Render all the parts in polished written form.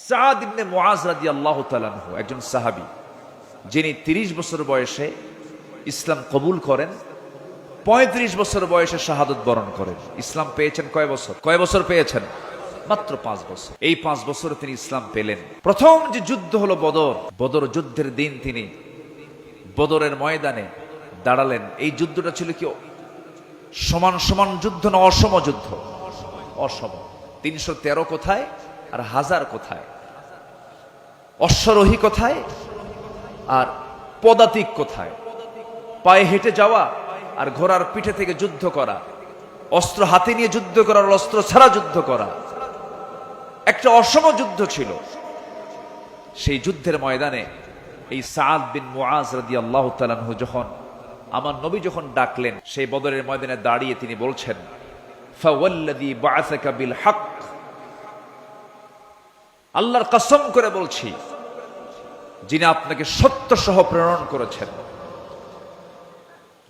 সাদ ইবনে মুআজ রাদিয়াল্লাহু তাআলা আনহু একজন সাহাবী, যিনি 30 বছর বয়সে ইসলাম কবুল করেন, 35 বছর বয়সে শাহাদাত বরণ করেন। ইসলাম পেয়েছেন কয় বছর? কয় বছর পেয়েছেন? মাত্র 5 বছর। এই 5 বছরে তিনি ইসলাম পেলেন। প্রথম যে যুদ্ধ হলো বদর, বদর যুদ্ধের দিন তিনি বদরের ময়দানে দাঁড়ালেন। এই যুদ্ধটা ছিল কি সমান সমান যুদ্ধ না অসম যুদ্ধ? অসম। 313 কোথায় আর 1000 কোথায়? অশ্বরোহী কোথায় আর পদাতিক কোথায়? পায়ে হেঁটে যাওয়া আর ঘোড়ার পিঠে থেকে যুদ্ধ করা, অস্ত্র হাতে নিয়ে যুদ্ধ করা আর অস্ত্র ছাড়া যুদ্ধ করা, একটা অসম যুদ্ধ ছিল। সেই যুদ্ধের ময়দানে এই সাদ বিন মুআজ রাদিয়াল্লাহু তাআলা আনহু যখন আমার নবী যখন ডাকলেন, সেই বদরের ময়দানে দাঁড়িয়ে তিনি বলছেন, ফাওয়াল্লাযী বাআসাকা বিল হক, আল্লাহর কসম করে বলছি যিনি আপনাকে সত্য সহ প্রেরণ করেছেন,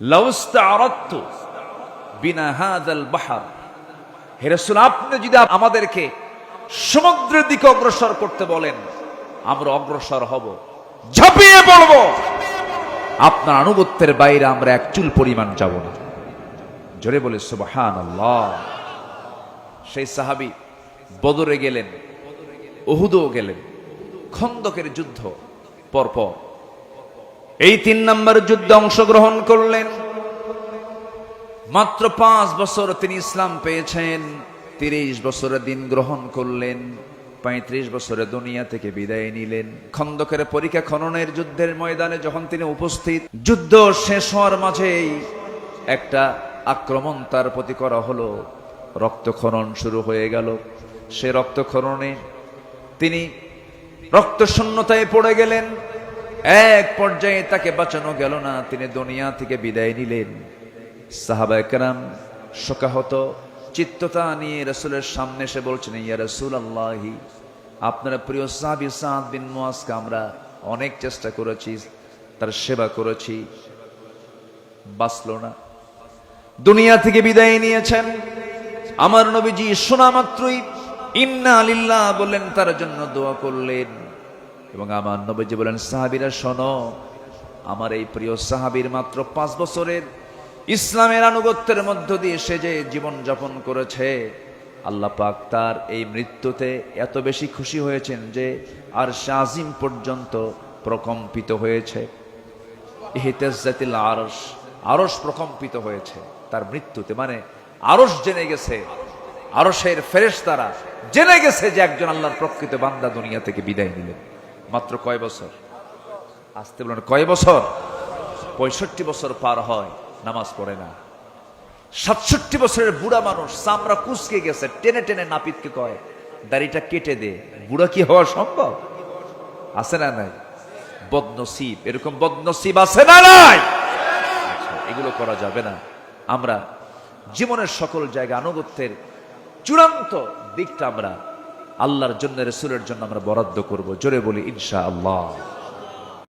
লাউস্তাআরাতু বিনা হাযাল বাহর, হে রাসূল আপনি যদি আমাদেরকে সমুদ্রের দিকে অগ্রসর করতে বলেন, আমরা অগ্রসর হব, ঝাঁপিয়ে পড়ব, আপনার আনুগত্যের বাইরে আমরা এক চুল পরিমাণ যাব না। জোরে বলে সুবহানাল্লাহ। সেই সাহাবী বদরে গেলেন, উহুদও গেলেন, খন্দকের যুদ্ধ পরপর এই 3 নম্বর যুদ্ধে অংশগ্রহণ করলেন। মাত্র 5 বছর তিনি ইসলাম পেয়েছেন, 30 বছরের দিন গ্রহণ করলেন, 35 বছরে দুনিয়া থেকে বিদায় নিলেন। খন্দকের পরীক্ষা খননের যুদ্ধের ময়দানে যখন তিনি উপস্থিত, যুদ্ধ শেষ হওয়ার মাঝেই একটা আক্রমণ তার প্রতি করা হলো, রক্তক্ষরণ শুরু হয়ে গেল। সে রক্তক্ষরণে তিনি রক্তশূন্যতায় পড়ে গেলেন। এক পর্যায়ে তাকে বাঁচানো গেল না, তিনি দুনিয়া থেকে বিদায় নিলেন। সাহাবায়ে কেরাম শোকাহত চিত্ততা নিয়ে রাসূলের সামনে এসে বলছেন, ইয়া রাসূলুল্লাহ, আপনার প্রিয় সাহাবী সাদ বিন মুআজকে আমরা অনেক চেষ্টা করেছি, তার সেবা করেছি, বাঁচল না, দুনিয়া থেকে বিদায় নিয়েছেন। আমার নবীজি শোনা মাত্রই ইন্না লিল্লাহ বললেন, তার জন্য দোয়া করলেন। এবং আমার নবীজি বলেন, সাহাবীরা শোনো, আমার এই প্রিয় সাহাবীর মাত্র 5 বছরের ইসলামের আনুগত্যের মধ্য দিয়ে সে যে জীবন যাপন করেছে, আল্লাহ পাক তার এই মৃত্যুতে এত বেশি খুশি হয়েছেন যে আরশ আজিম পর্যন্ত প্রকম্পিত হয়েছে। ইহতাজ্জাতিল আরশ, আরশ প্রকম্পিত হয়েছে তার মৃত্যুতে। মানে আরশ জেনে গেছে, আরশের ফেরেশতারা জেনে গেছে যে একজন আল্লাহর প্রকৃত বান্দা দুনিয়া থেকে বিদায় নিলেন। মাত্র কয় বছর? আসতে বলেন, কয় বছর? 65 বছর পার হয়, নামাজ পড়ে না। 67 বছরের বুড়া মানুষ, চামড়া কুচকে গেছে, টেনে টেনে নাপিতকে কয় দাড়িটা কেটে দে। বুড়া কি হওয়া সম্ভব? আছে না নাই? বদনসিব, এরকম বদনসিব আছে না নাই? এগুলো করা যাবে না। আমরা জীবনের সকল জায়গায় আনুগত্যের চূড়ান্ত দিকটা আমরা আল্লাহর জন্য, রাসূলের জন্য আমরা বরাদ্দ করব। জোরে বলি ইনশাআল্লাহ।